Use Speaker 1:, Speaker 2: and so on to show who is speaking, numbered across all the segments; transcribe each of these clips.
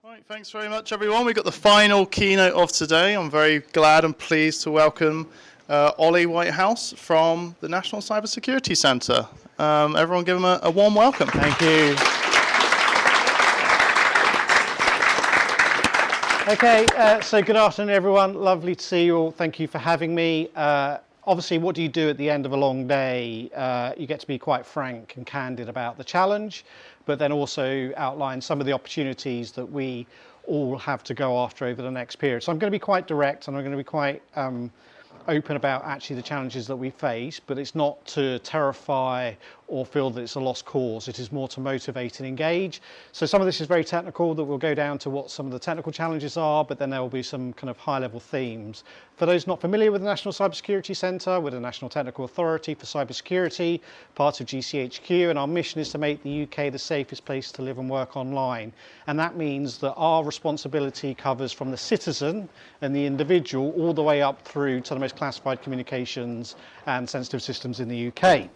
Speaker 1: Right, thanks very much, everyone. We've got the final keynote of today. I'm very glad and pleased to welcome Ollie Whitehouse from the National Cybersecurity Centre. Everyone give him a warm welcome.
Speaker 2: Thank you. Okay, so good afternoon, everyone. Lovely to see you all. Thank you for having me. Obviously, what do you do at the end of a long day? You get to be quite frank and candid about the challenge, but then also outline some of the opportunities that we all have to go after over the next period. So I'm going to be quite direct and I'm going to be quite open about actually the challenges that we face, but it's not to terrify or feel that it's a lost cause. It is more to motivate and engage. So some of this is very technical, that we'll go down to what some of the technical challenges are, but then there will be some kind of high-level themes. For those not familiar with the National Cybersecurity Centre, we're the National Technical Authority for Cybersecurity, part of GCHQ, and our mission is to make the UK the safest place to live and work online. And that means that our responsibility covers from the citizen and the individual all the way up through to the most classified communications and sensitive systems in the UK.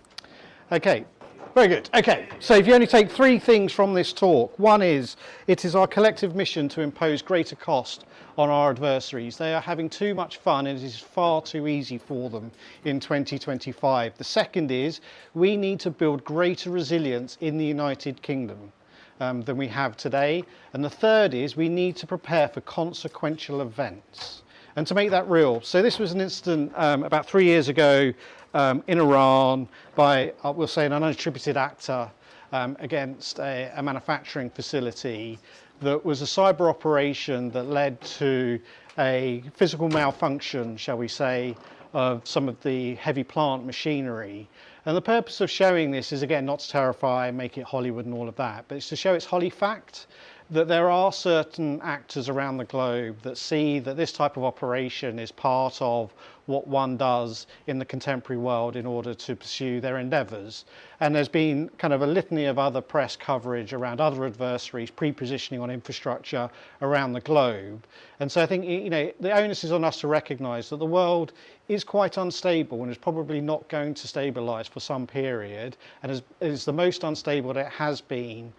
Speaker 2: Okay, very good. Okay, so if you only take three things from this talk, one is, it is our collective mission to impose greater cost on our adversaries. They are having too much fun and it is far too easy for them in 2025. The second is, we need to build greater resilience in the United Kingdom than we have today. And the third is, we need to prepare for consequential events. And to make that real, so this was an incident about 3 years ago in Iran by, we'll say, an unattributed actor against a manufacturing facility that was a cyber operation that led to a physical malfunction, shall we say, of some of the heavy plant machinery. And the purpose of showing this is, again, not to terrify, make it Hollywood and all of that, but it's to show its Holly fact, that there are certain actors around the globe that see that this type of operation is part of what one does in the contemporary world in order to pursue their endeavours. And there's been kind of a litany of other press coverage around other adversaries pre-positioning on infrastructure around the globe. And so I think, you know, the onus is on us to recognise that the world is quite unstable and is probably not going to stabilise for some period, and is the most unstable that it has been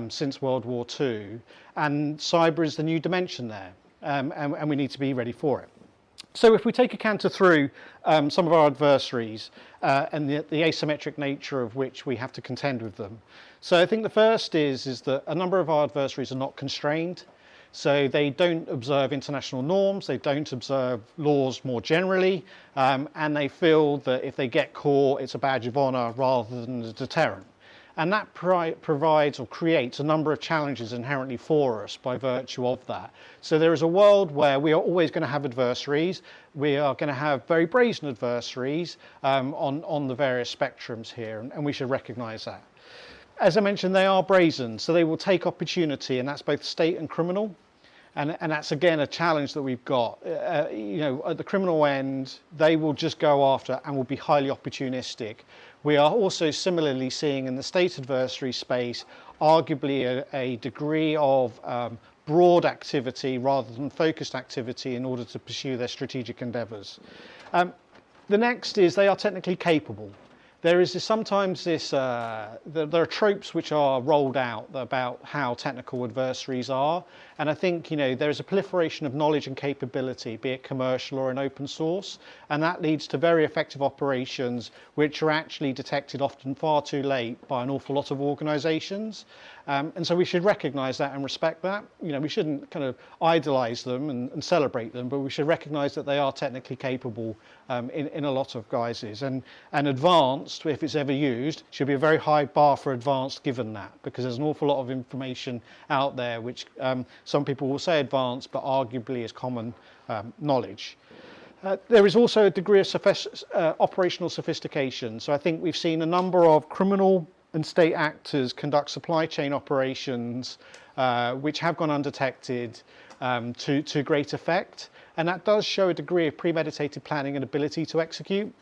Speaker 2: since World War II. And cyber is the new dimension there, and we need to be ready for it. So if we take a canter through some of our adversaries and the asymmetric nature of which we have to contend with them. So I think the first is that a number of our adversaries are not constrained. So they don't observe international norms, they don't observe laws more generally, and they feel that if they get caught, it's a badge of honour rather than a deterrent. And that provides or creates a number of challenges inherently for us by virtue of that. So there is a world where we are always going to have adversaries. We are going to have very brazen adversaries on the various spectrums here, and we should recognise that. As I mentioned, they are brazen, so they will take opportunity, and that's both state and criminal. And that's, again, a challenge that we've got. You know, at the criminal end, they will just go after and will be highly opportunistic. We are also similarly seeing in the state adversary space, arguably a degree of broad activity rather than focused activity in order to pursue their strategic endeavours. The next is they are technically capable. There is sometimes this, there are tropes which are rolled out about how technical adversaries are. And I think, you know, there is a proliferation of knowledge and capability, be it commercial or in open source. And that leads to very effective operations, which are actually detected often far too late by an awful lot of organisations. And so we should recognise that and respect that. You know, we shouldn't kind of idolise them and celebrate them, but we should recognise that they are technically capable in a lot of guises. And advanced, if it's ever used, should be a very high bar for advanced given that, because there's an awful lot of information out there which some people will say advanced, but arguably is common knowledge. There is also a degree of operational sophistication. So I think we've seen a number of criminal and state actors conduct supply chain operations which have gone undetected to great effect. And that does show a degree of premeditated planning and ability to execute.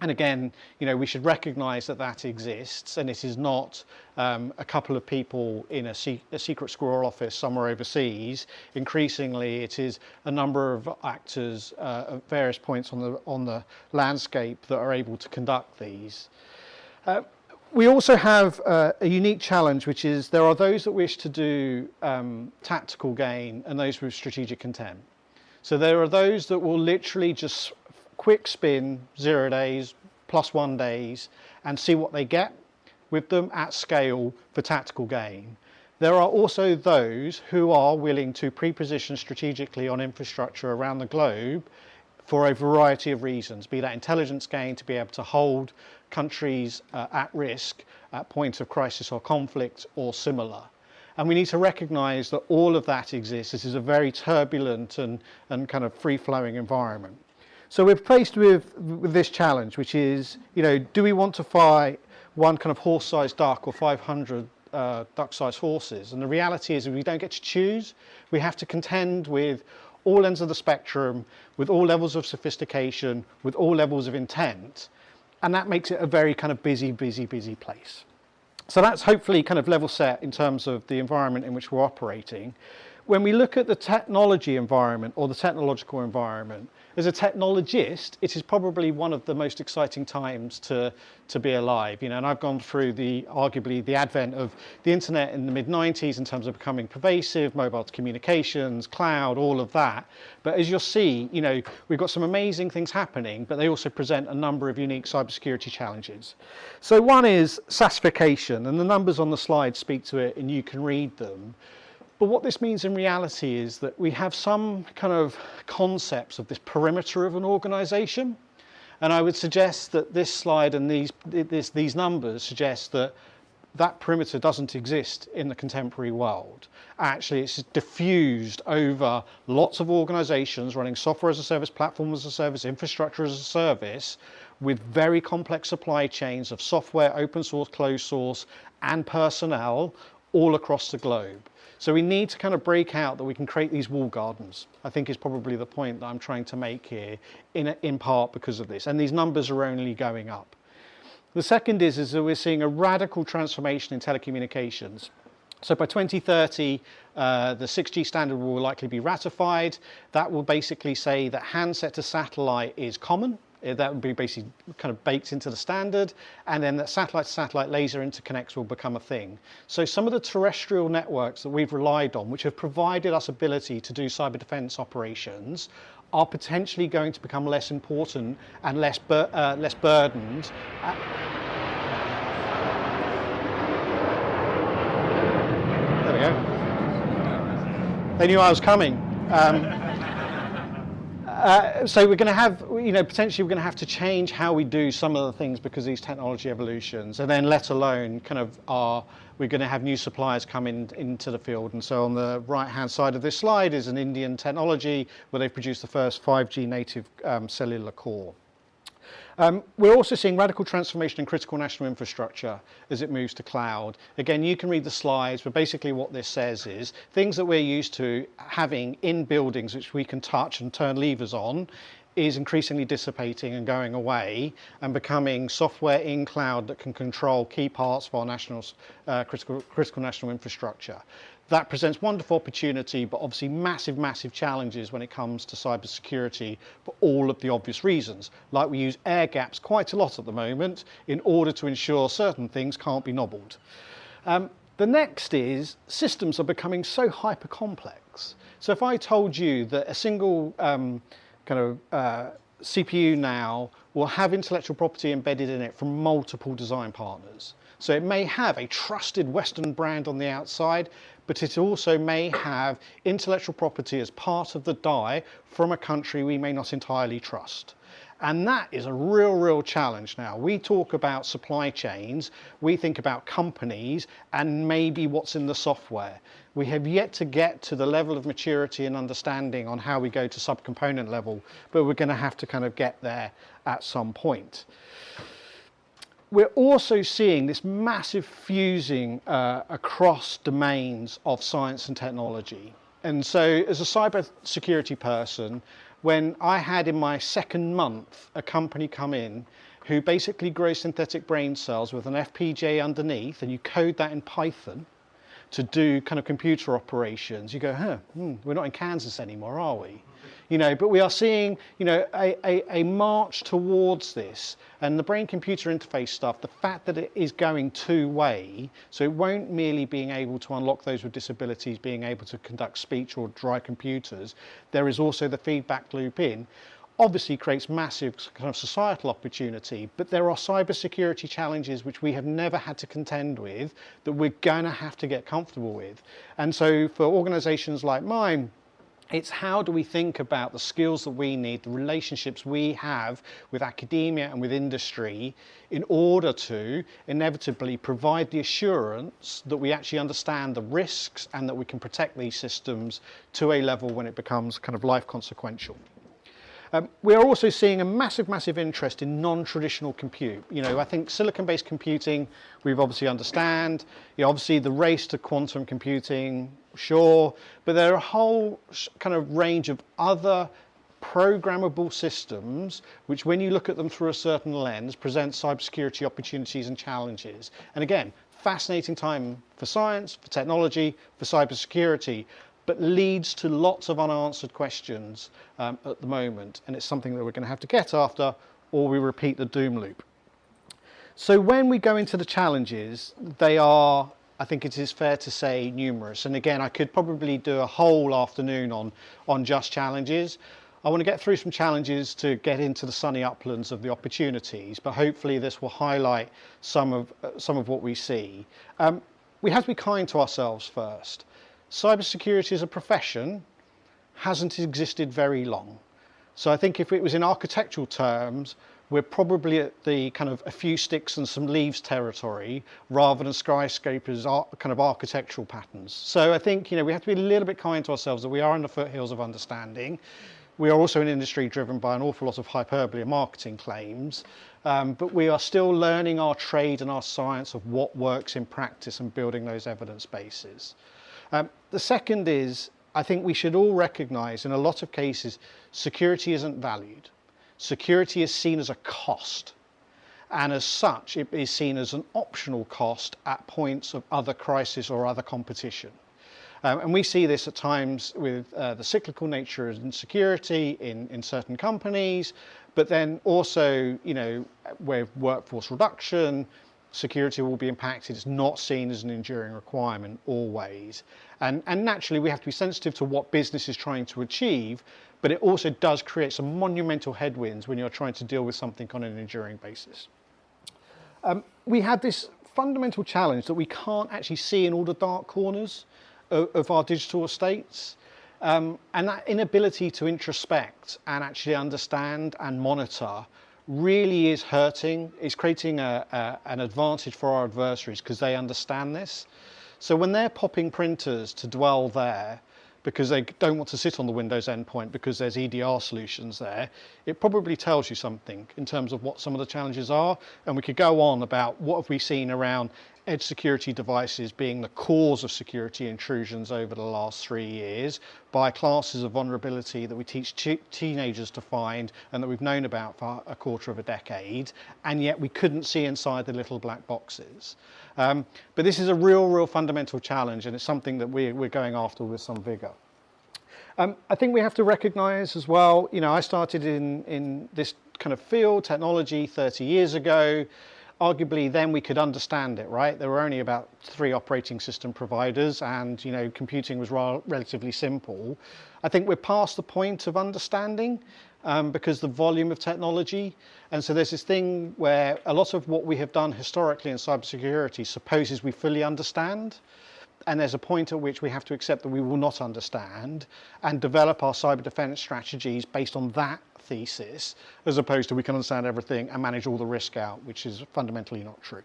Speaker 2: And again, you know, we should recognise that that exists, and it is not a couple of people in a secret squirrel office somewhere overseas. Increasingly, it is a number of actors at various points on the landscape that are able to conduct these. We also have a unique challenge, which is there are those that wish to do tactical gain and those with strategic intent. So there are those that will literally just quick spin 0 days, +1 days, and see what they get with them at scale for tactical gain. There are also those who are willing to pre-position strategically on infrastructure around the globe for a variety of reasons, be that intelligence gain to be able to hold countries at risk at points of crisis or conflict or similar. And we need to recognise that all of that exists. This is a very turbulent and kind of free-flowing environment. So we're faced with this challenge, which is, do we want to fight one kind of horse-sized duck or 500 duck-sized horses? And the reality is we don't get to choose. We have to contend with all ends of the spectrum, with all levels of sophistication, with all levels of intent. And that makes it a very kind of busy place. So that's hopefully kind of level set in terms of the environment in which we're operating. When we look at the technology environment or the technological environment, as a technologist, it is probably one of the most exciting times to be alive. And I've gone through arguably the advent of the internet in the mid-90s in terms of becoming pervasive, mobile communications, cloud, all of that. But as you'll see, we've got some amazing things happening, but they also present a number of unique cybersecurity challenges. So one is SaaSification, and the numbers on the slide speak to it, and you can read them. But what this means in reality is that we have some kind of concepts of this perimeter of an organisation. And I would suggest that this slide and these numbers suggest that that perimeter doesn't exist in the contemporary world. Actually, it's diffused over lots of organisations running software as a service, platform as a service, infrastructure as a service, with very complex supply chains of software, open source, closed source, and personnel all across the globe. So we need to kind of break out that we can create these wall gardens, I think is probably the point that I'm trying to make here, in part because of this. And these numbers are only going up. The second is that we're seeing a radical transformation in telecommunications. So by 2030, the 6G standard will likely be ratified. That will basically say that handset to satellite is common. That would be basically kind of baked into the standard, and then that satellite-to-satellite laser interconnects will become a thing. So some of the terrestrial networks that we've relied on, which have provided us ability to do cyber defense operations, are potentially going to become less important and less burdened. There we go. They knew I was coming. So we're going to have, potentially we're going to have to change how we do some of the things because of these technology evolutions, and then let alone we're going to have new suppliers come into the field. And so on the right-hand side of this slide is an Indian technology where they've produced the first 5G native cellular core. We're also seeing radical transformation in critical national infrastructure as it moves to cloud. Again, you can read the slides, but basically what this says is things that we're used to having in buildings which we can touch and turn levers on is increasingly dissipating and going away and becoming software in cloud that can control key parts of our critical national infrastructure. That presents wonderful opportunity, but obviously massive challenges when it comes to cybersecurity for all of the obvious reasons. Like we use air gaps quite a lot at the moment in order to ensure certain things can't be nobbled. The next is systems are becoming so hyper complex. So if I told you that a single CPU now will have intellectual property embedded in it from multiple design partners. So it may have a trusted Western brand on the outside, but it also may have intellectual property as part of the die from a country we may not entirely trust. And that is a real challenge now. We talk about supply chains, we think about companies, and maybe what's in the software. We have yet to get to the level of maturity and understanding on how we go to subcomponent level, but we're going to have to kind of get there at some point. We're also seeing this massive fusing across domains of science and technology. And so as a cybersecurity person, when I had in my second month a company come in who basically grows synthetic brain cells with an FPGA underneath, and you code that in Python, to do kind of computer operations, you go, we're not in Kansas anymore, are we? But we are seeing, a march towards this, and the brain-computer interface stuff, the fact that it is going two-way, so it won't merely being able to unlock those with disabilities, being able to conduct speech or drive computers, there is also the feedback loop in, obviously creates massive kind of societal opportunity, but there are cybersecurity challenges which we have never had to contend with that we're going to have to get comfortable with. And so for organizations like mine, it's how do we think about the skills that we need, the relationships we have with academia and with industry in order to inevitably provide the assurance that we actually understand the risks and that we can protect these systems to a level when it becomes kind of life consequential. We are also seeing a massive interest in non-traditional compute. I think silicon-based computing, we've obviously understand. Obviously the race to quantum computing, sure, but there are a whole kind of range of other programmable systems which, when you look at them through a certain lens, present cybersecurity opportunities and challenges. And again, fascinating time for science, for technology, for cybersecurity, but leads to lots of unanswered questions at the moment, and it's something that we're going to have to get after, or we repeat the doom loop. So when we go into the challenges, they are, I think it is fair to say, numerous. And again, I could probably do a whole afternoon on just challenges. I want to get through some challenges to get into the sunny uplands of the opportunities, but hopefully this will highlight some of what we see. We have to be kind to ourselves first. Cybersecurity as a profession hasn't existed very long. So I think if it was in architectural terms, we're probably at the kind of a few sticks and some leaves territory rather than skyscrapers kind of architectural patterns. So I think, we have to be a little bit kind to ourselves that we are in the foothills of understanding. We are also an industry driven by an awful lot of hyperbole and marketing claims, but we are still learning our trade and our science of what works in practice and building those evidence bases. The second is, I think we should all recognise in a lot of cases, security isn't valued. Security is seen as a cost, and as such, it is seen as an optional cost at points of other crisis or other competition. And we see this at times with the cyclical nature of insecurity in certain companies, but then also, with workforce reduction, security will be impacted. It's not seen as an enduring requirement always. And naturally, we have to be sensitive to what business is trying to achieve, but it also does create some monumental headwinds when you're trying to deal with something on an enduring basis. We have this fundamental challenge that we can't actually see in all the dark corners of our digital estates. And that inability to introspect and actually understand and monitor really is hurting. It's creating an advantage for our adversaries because they understand this. So when they're popping printers to dwell there because they don't want to sit on the Windows endpoint because there's EDR solutions there, it probably tells you something in terms of what some of the challenges are. And we could go on about what have we seen around edge security devices being the cause of security intrusions over the last 3 years by classes of vulnerability that we teach teenagers to find and that we've known about for a quarter of a decade, and yet we couldn't see inside the little black boxes. But this is a real fundamental challenge, and it's something that we're going after with some vigour. I think we have to recognise as well, I started in this kind of field, technology, 30 years ago. Arguably then we could understand it, right? There were only about 3 operating system providers and, computing was relatively simple. I think we're past the point of understanding because the volume of technology. And so there's this thing where a lot of what we have done historically in cybersecurity supposes we fully understand. And there's a point at which we have to accept that we will not understand and develop our cyber defense strategies based on that thesis, as opposed to we can understand everything and manage all the risk out, which is fundamentally not true.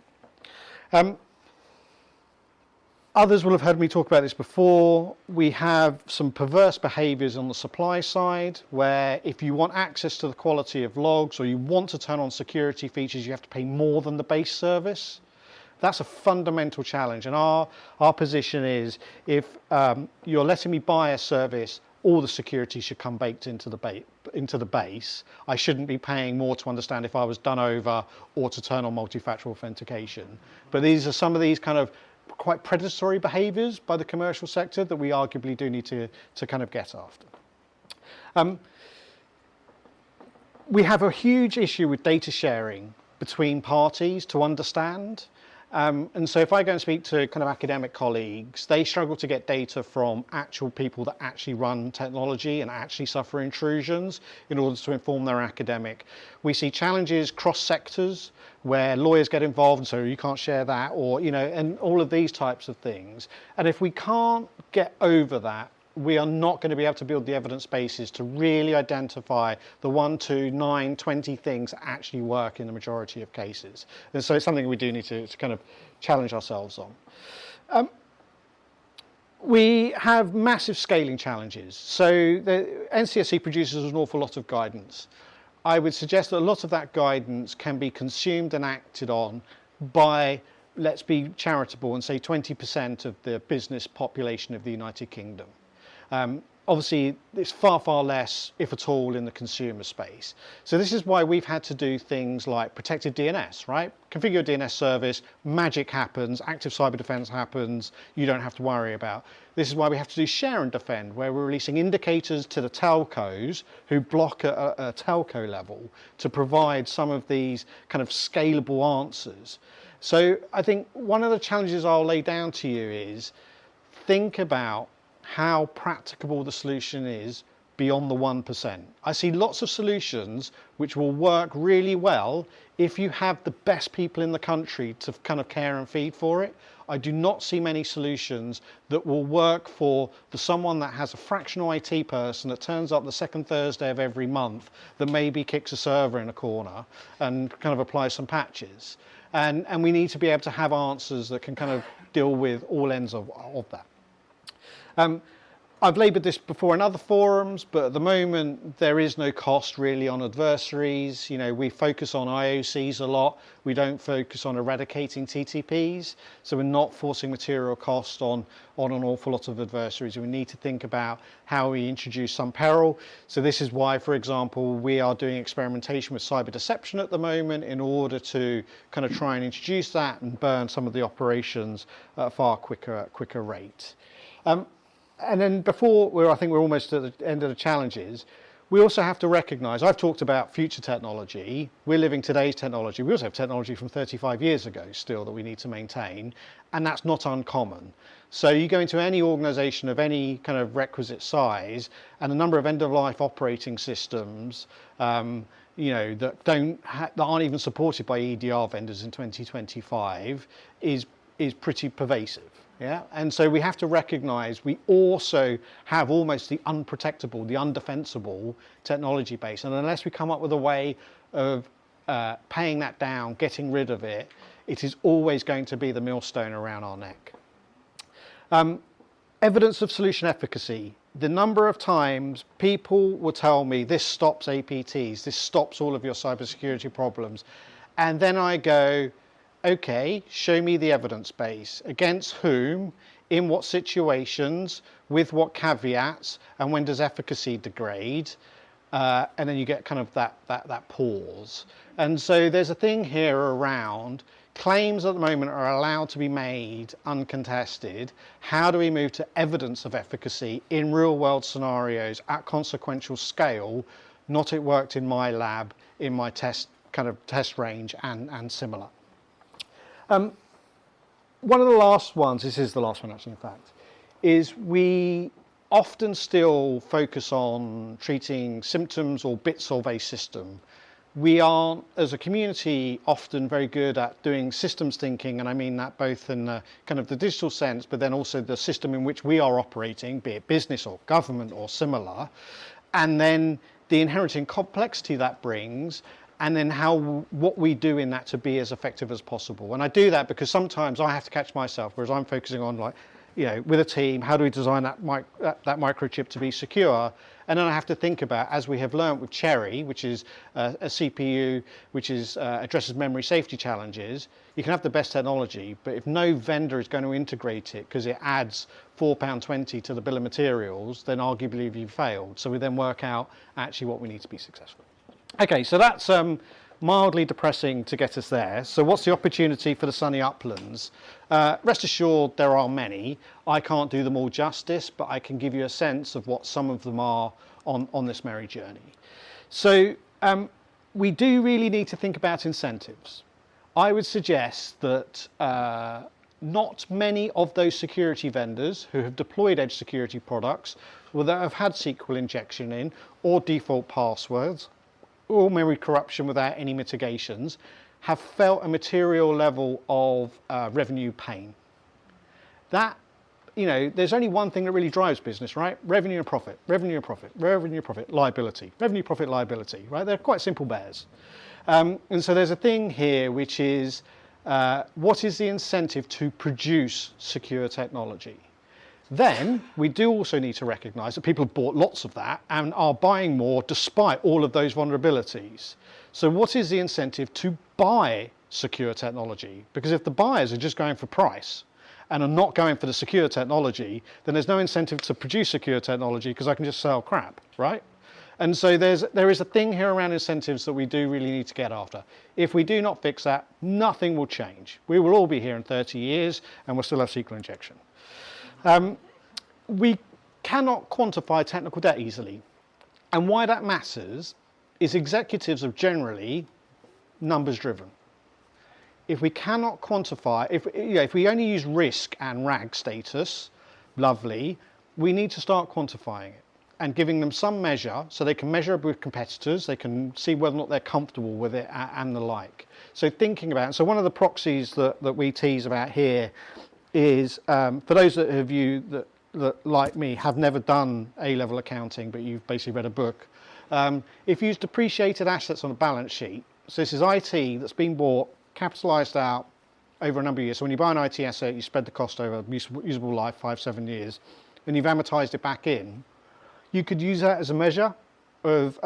Speaker 2: Others will have heard me talk about this before. We have some perverse behaviours on the supply side, where if you want access to the quality of logs or you want to turn on security features, you have to pay more than the base service. That's a fundamental challenge, and our position is if you're letting me buy a service, all the security should come baked into the base. I shouldn't be paying more to understand if I was done over or to turn on multi-factor authentication. But these are some of these kind of quite predatory behaviours by the commercial sector that we arguably do need to kind of get after. We have a huge issue with data sharing between parties to understand. And so if I go and speak to kind of academic colleagues, they struggle to get data from actual people that actually run technology and actually suffer intrusions in order to inform their academic. We see challenges cross sectors where lawyers get involved and so you can't share that, or, you know, and all of these types of things. And if we can't get over that, we are not going to be able to build the evidence bases to really identify the 1, 2, 9, 20 things that actually work in the majority of cases. And so it's something we do need to kind of challenge ourselves on. We have massive scaling challenges. So the NCSC produces an awful lot of guidance. I would suggest that a lot of that guidance can be consumed and acted on by, let's be charitable and say 20% of the business population of the United Kingdom. Obviously, it's far, far less, if at all, in the consumer space. So this is why we've had to do things like protected DNS, right? Configure your DNS service, magic happens, active cyber defense happens, you don't have to worry about. This is why we have to do share and defend, where we're releasing indicators to the telcos who block at a telco level to provide some of these kind of scalable answers. So I think one of the challenges I'll lay down to you is think about how practicable the solution is beyond the 1%. I see lots of solutions which will work really well if you have the best people in the country to kind of care and feed for it. I do not see many solutions that will work for someone that has a fractional IT person that turns up the second Thursday of every month that maybe kicks a server in a corner and kind of applies some patches. And we need to be able to have answers that can kind of deal with all ends of that. I've laboured this before in other forums, but at the moment there is no cost really on adversaries. You know, we focus on IOCs a lot. We don't focus on eradicating TTPs, so we're not forcing material cost on an awful lot of adversaries. We need to think about how we introduce some peril. So this is why, for example, we are doing experimentation with cyber deception at the moment in order to kind of try and introduce that and burn some of the operations at a far quicker rate. And then before, I think we're almost at the end of the challenges, we also have to recognise, I've talked about future technology, we're living today's technology, we also have technology from 35 years ago still that we need to maintain, and that's not uncommon. So you go into any organisation of any kind of requisite size, and a number of end-of-life operating systems you know, that aren't even supported by EDR vendors in 2025 is pretty pervasive. Yeah, and so we have to recognise we also have almost the unprotectable, the undefensible technology base, and unless we come up with a way of paying that down, getting rid of it, it is always going to be the millstone around our neck. Evidence of solution efficacy. The number of times people will tell me this stops APTs, this stops all of your cybersecurity problems, and then I go, okay, show me the evidence base. Against whom, in what situations, with what caveats, and when does efficacy degrade? And then you get kind of that pause. And so there's a thing here around claims at the moment are allowed to be made uncontested. How do we move to evidence of efficacy in real world scenarios at consequential scale? Not it worked in my lab, in my test range and similar. One of the last ones, this is the last one actually in fact, is we often still focus on treating symptoms or bits of a system. We aren't, as a community, often very good at doing systems thinking, and I mean that both in the kind of the digital sense, but then also the system in which we are operating, be it business or government or similar, and then the inherent complexity that brings, and then what we do in that to be as effective as possible. And I do that because sometimes I have to catch myself, whereas I'm focusing on, like, you know, with a team, how do we design that microchip to be secure? And then I have to think about, as we have learned with Cherry, which is a CPU which addresses memory safety challenges, you can have the best technology, but if no vendor is going to integrate it because it adds £4.20 to the bill of materials, then arguably you've failed. So we then work out actually what we need to be successful. Okay, so that's mildly depressing to get us there. So what's the opportunity for the sunny uplands? Rest assured there are many. I can't do them all justice, but I can give you a sense of what some of them are on this merry journey. So we do really need to think about incentives. I would suggest that not many of those security vendors who have deployed edge security products will have had SQL injection in, or default passwords, or memory corruption without any mitigations, have felt a material level of revenue pain. That, there's only one thing that really drives business, right? Revenue and profit, revenue and profit, revenue and profit, liability, revenue, profit, liability, right? They're quite simple bears. And so there's a thing here which is, what is the incentive to produce secure technology? Then we do also need to recognise that people have bought lots of that and are buying more despite all of those vulnerabilities. So what is the incentive to buy secure technology? Because if the buyers are just going for price and are not going for the secure technology, then there's no incentive to produce secure technology because I can just sell crap, right? And so there is a thing here around incentives that we do really need to get after. If we do not fix that, nothing will change. We will all be here in 30 years and we'll still have SQL injection. We cannot quantify technical debt easily. And why that matters is executives are generally numbers driven. If we cannot quantify, if we only use risk and RAG status, lovely, we need to start quantifying it and giving them some measure so they can measure it with competitors, they can see whether or not they're comfortable with it and the like. So thinking about it, so one of the proxies that we tease about here is, for those of you that like me have never done A-level accounting, but you've basically read a book, if you use depreciated assets on a balance sheet, so this is IT that's been bought, capitalised out over a number of years. So when you buy an IT asset, you spread the cost over usable life, 5-7 years, and you've amortised it back in. You could use that as a measure of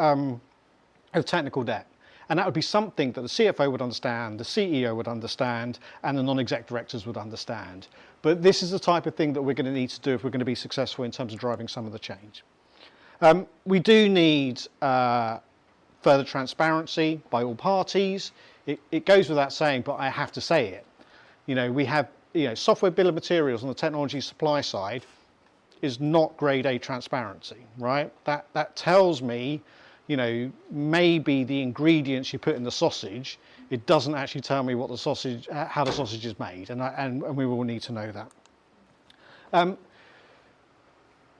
Speaker 2: technical debt. And that would be something that the CFO would understand, the CEO would understand, and the non-exec directors would understand. But this is the type of thing that we're going to need to do if we're going to be successful in terms of driving some of the change. We do need further transparency by all parties. It goes without saying, but I have to say it. We have software bill of materials on the technology supply side is not grade A transparency, right? That tells me, maybe the ingredients you put in the sausage, it doesn't actually tell me what the sausage, how the sausage is made, and we will need to know that.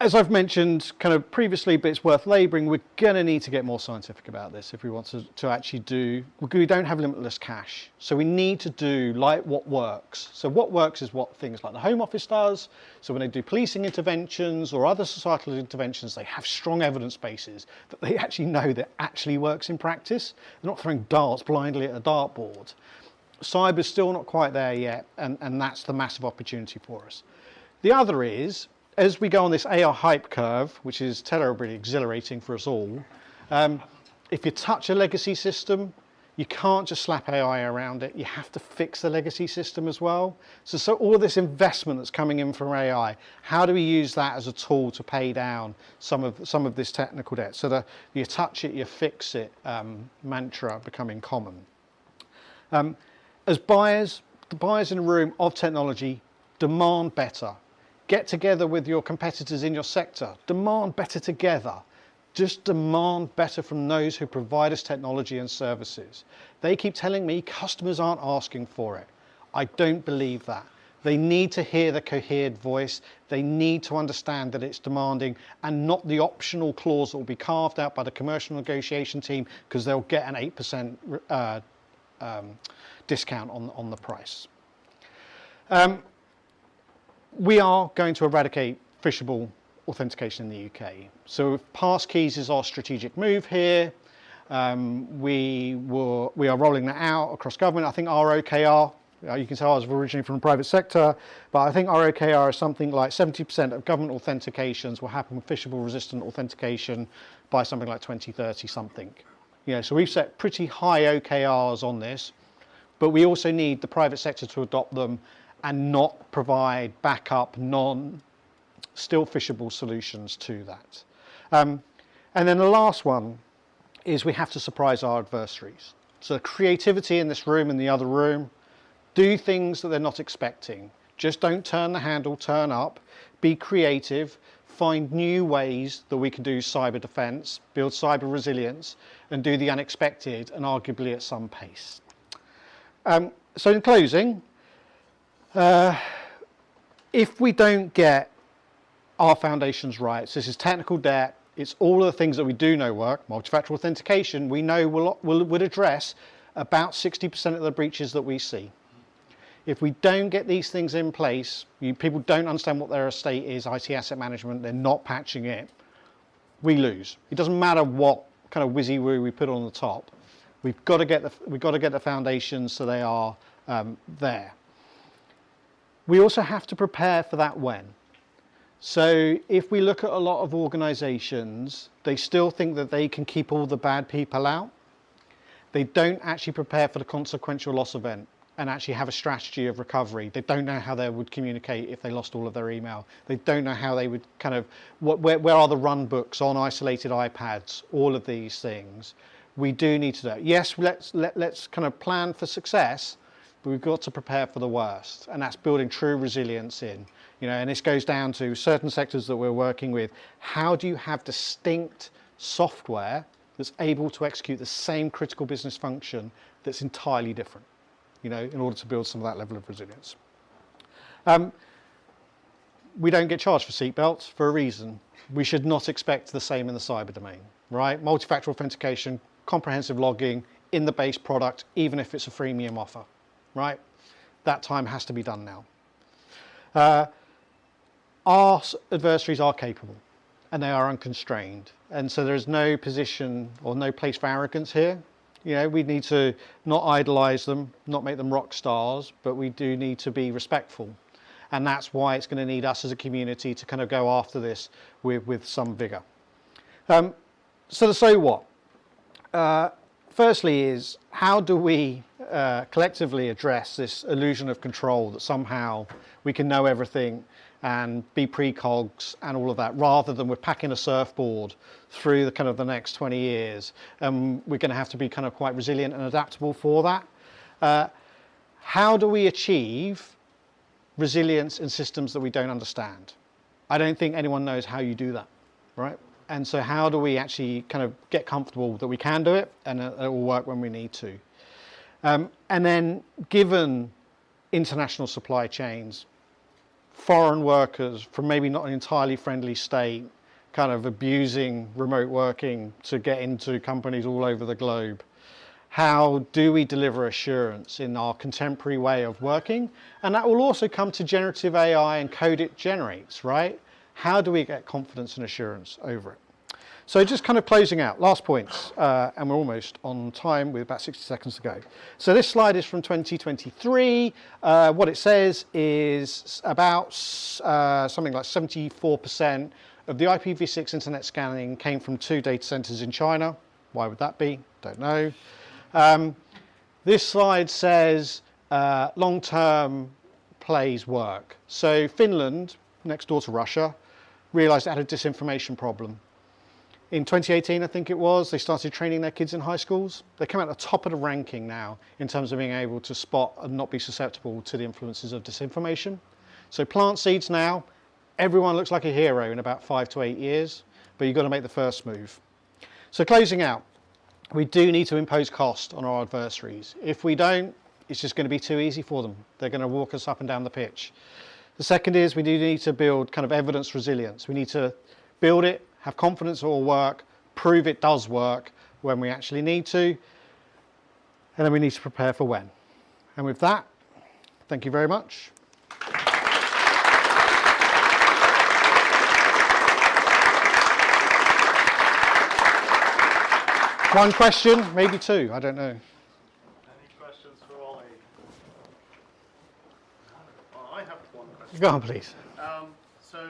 Speaker 2: As I've mentioned kind of previously, but it's worth labouring, we're going to need to get more scientific about this if we want to actually do, we don't have limitless cash. So we need to do like what works. So what works is what things like the Home Office does. So when they do policing interventions or other societal interventions, they have strong evidence bases that they actually know that actually works in practice. They're not throwing darts blindly at a dartboard. Cyber's still not quite there yet, and that's the massive opportunity for us. The other is, as we go on this AI hype curve, which is terribly exhilarating for us all, if you touch a legacy system, you can't just slap AI around it. You have to fix the legacy system as well. So all of this investment that's coming in from AI, how do we use that as a tool to pay down some of this technical debt? So the you touch it, you fix it mantra becoming common. As buyers, the buyers in the room of technology demand better. Get together with your competitors in your sector. Demand better together. Just demand better from those who provide us technology and services. They keep telling me customers aren't asking for it. I don't believe that. They need to hear the cohered voice. They need to understand that it's demanding and not the optional clause that will be carved out by the commercial negotiation team because they'll get an 8% discount on the price. We are going to eradicate phishable authentication in the UK. So passkeys is our strategic move here. We are rolling that out across government. I think our OKR, you can tell I was originally from the private sector, but I think our OKR is something like 70% of government authentications will happen with phishable resistant authentication by something like 2030 something. So we've set pretty high OKRs on this, but we also need the private sector to adopt them and not provide backup, still phishable solutions to that. And then the last one is we have to surprise our adversaries. So creativity in this room and the other room, do things that they're not expecting. Just don't turn the handle, turn up, be creative, find new ways that we can do cyber defense, build cyber resilience, and do the unexpected, and arguably at some pace. So in closing, if we don't get our foundations right, so this is technical debt, it's all of the things that we do know work. Multi-factor authentication, we know would address about 60% of the breaches that we see. If we don't get these things in place, people don't understand what their estate is, IT asset management, they're not patching it, we lose. It doesn't matter what kind of whizzy-woo we put on the top. We've got to get the foundations so they are there. We also have to prepare for that when. So if we look at a lot of organizations, they still think that they can keep all the bad people out. They don't actually prepare for the consequential loss event and actually have a strategy of recovery. They don't know how they would communicate if they lost all of their email. They don't know how they would kind of, where are the run books on isolated iPads, all of these things. We do need to do. Yes, let's kind of plan for success, but we've got to prepare for the worst, and that's building true resilience in. And this goes down to certain sectors that we're working with. How do you have distinct software that's able to execute the same critical business function that's entirely different, in order to build some of that level of resilience? We don't get charged for seatbelts for a reason. We should not expect the same in the cyber domain, right? Multi-factor authentication, comprehensive logging in the base product, even if it's a freemium offer, right? That time has to be done now. Our adversaries are capable and they are unconstrained. And so there is no position or no place for arrogance here. We need to not idolize them, not make them rock stars, but we do need to be respectful. And that's why it's going to need us as a community to kind of go after this with some vigor. So what? Firstly is, how do we collectively address this illusion of control that somehow we can know everything and be precogs and all of that, rather than we're packing a surfboard through the next 20 years. We're going to have to be kind of quite resilient and adaptable for that. How do we achieve resilience in systems that we don't understand? I don't think anyone knows how you do that, right? And so how do we actually kind of get comfortable that we can do it and it will work when we need to? And then given international supply chains, foreign workers from maybe not an entirely friendly state, kind of abusing remote working to get into companies all over the globe, how do we deliver assurance in our contemporary way of working? And that will also come to generative AI and code it generates, right? How do we get confidence and assurance over it? So just kind of closing out, last points, and we're almost on time with about 60 seconds to go. So this slide is from 2023. What it says is about something like 74% of the IPv6 internet scanning came from 2 data centers in China. Why would that be? Don't know. This slide says long-term plays work. So Finland, next door to Russia, realized it had a disinformation problem. In 2018, I think it was, they started training their kids in high schools. They come out the top of the ranking now in terms of being able to spot and not be susceptible to the influences of disinformation. So plant seeds now. Everyone looks like a hero in about 5 to 8 years, but you've got to make the first move. So closing out, we do need to impose cost on our adversaries. If we don't, it's just going to be too easy for them. They're going to walk us up and down the pitch. The second is we do need to build kind of evidence resilience. We need to build it, have confidence it will work, prove it does work when we actually need to, and then we need to prepare for when. And with that, thank you very much. One question, maybe two, I don't know.
Speaker 1: Any questions for Ollie? Oh, I have one question.
Speaker 2: Go on, please.
Speaker 1: So,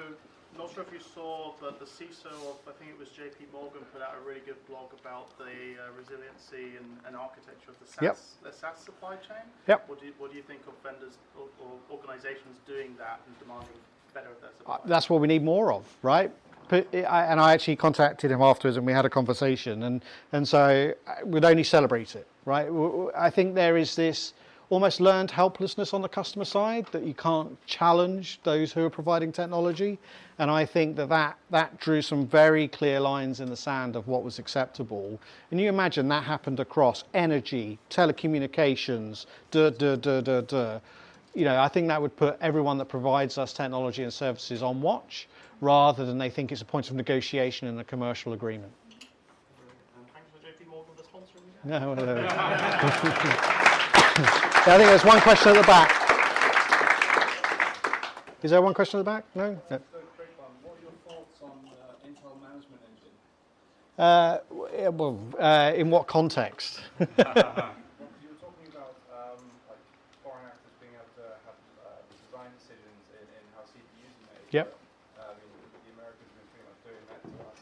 Speaker 1: not sure if you saw, but the CISO of, I think it was JP Morgan, put out a really good blog about the resiliency and architecture of the SaaS,
Speaker 2: Yep.
Speaker 1: the SaaS supply chain.
Speaker 2: Yep.
Speaker 1: What do you think of vendors or organizations doing that and demanding better of their supply?
Speaker 2: That's what we need more of, right? and I actually contacted him afterwards, and we had a conversation, and so we'd only celebrate it, right? I think there is this almost learned helplessness on the customer side that you can't challenge those who are providing technology, and I think that drew some very clear lines in the sand of what was acceptable. And you imagine that happened across energy, telecommunications, You know, I think that would put everyone that provides us technology and services on watch, rather than they think it's a point of negotiation in a commercial agreement.
Speaker 1: Thanks for JP Morgan for sponsoring me.
Speaker 2: No, I think there's one question at the back. Is there one question at the back? No? No.
Speaker 3: What are your thoughts on Intel Management Engine?
Speaker 2: In what context?
Speaker 3: You were talking about like foreign actors being able to have design decisions in how CPUs are made.
Speaker 2: Yep.
Speaker 3: I mean, the Americans have been pretty much doing that to us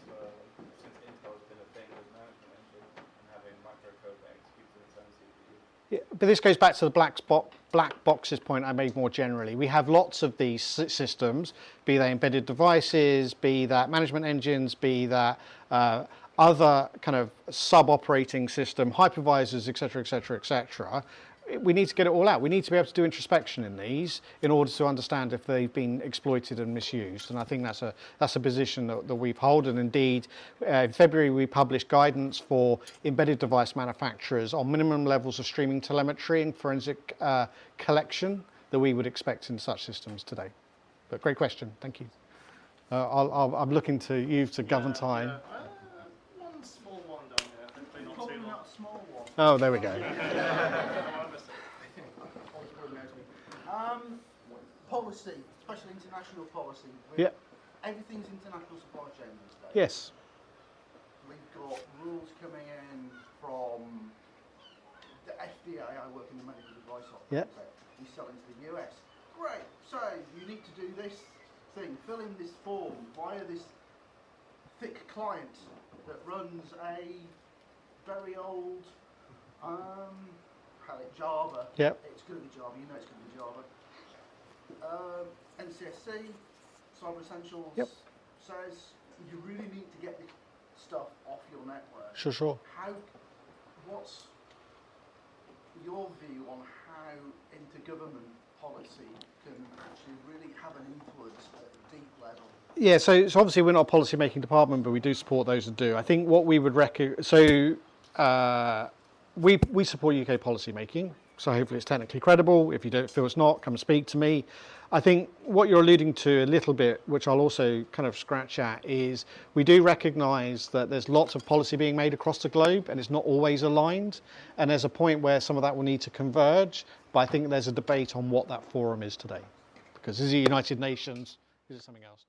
Speaker 3: since Intel has been a thing with Management Engine and having microcode that executes its own CPU.
Speaker 2: Yeah, but this goes back to the black boxes point I made more generally. We have lots of these systems, be they embedded devices, be that management engines, be that other kind of sub-operating system, hypervisors, etc., etc., etc. We need to get it all out. We need to be able to do introspection in these in order to understand if they've been exploited and misused. And I think that's a position that we've held. And indeed, in February we published guidance for embedded device manufacturers on minimum levels of streaming telemetry and forensic collection that we would expect in such systems today. But great question. Thank you. I'm looking to you to govern time.
Speaker 1: One small one down here, hopefully not too long.
Speaker 4: Small one.
Speaker 2: Oh, there we go.
Speaker 4: Policy, especially international policy.
Speaker 2: Yeah.
Speaker 4: Everything's international supply chain these days.
Speaker 2: Yes.
Speaker 4: We've got rules coming in from the FDA. I work in the medical device office.
Speaker 2: Yeah.
Speaker 4: We sell into the US. Great. So you need to do this thing. Fill in this form via this thick client that runs a very old Java.
Speaker 2: Yep.
Speaker 4: It's going to be Java. You know it's going to be Java. NCSC, Cyber Essentials says you really need to get the stuff off your network.
Speaker 2: Sure.
Speaker 4: What's your view on how intergovernment policy can actually really have an influence at a deep level?
Speaker 2: Yeah, so obviously we're not a policy making department, but we do support those that do. I think what we would we support UK policy making, so hopefully it's technically credible. If you don't feel it's not, come and speak to me. I think what you're alluding to a little bit, which I'll also kind of scratch at, is we do recognise that there's lots of policy being made across the globe and it's not always aligned. And there's a point where some of that will need to converge, but I think there's a debate on what that forum is today. Because is it United Nations? Is it something else?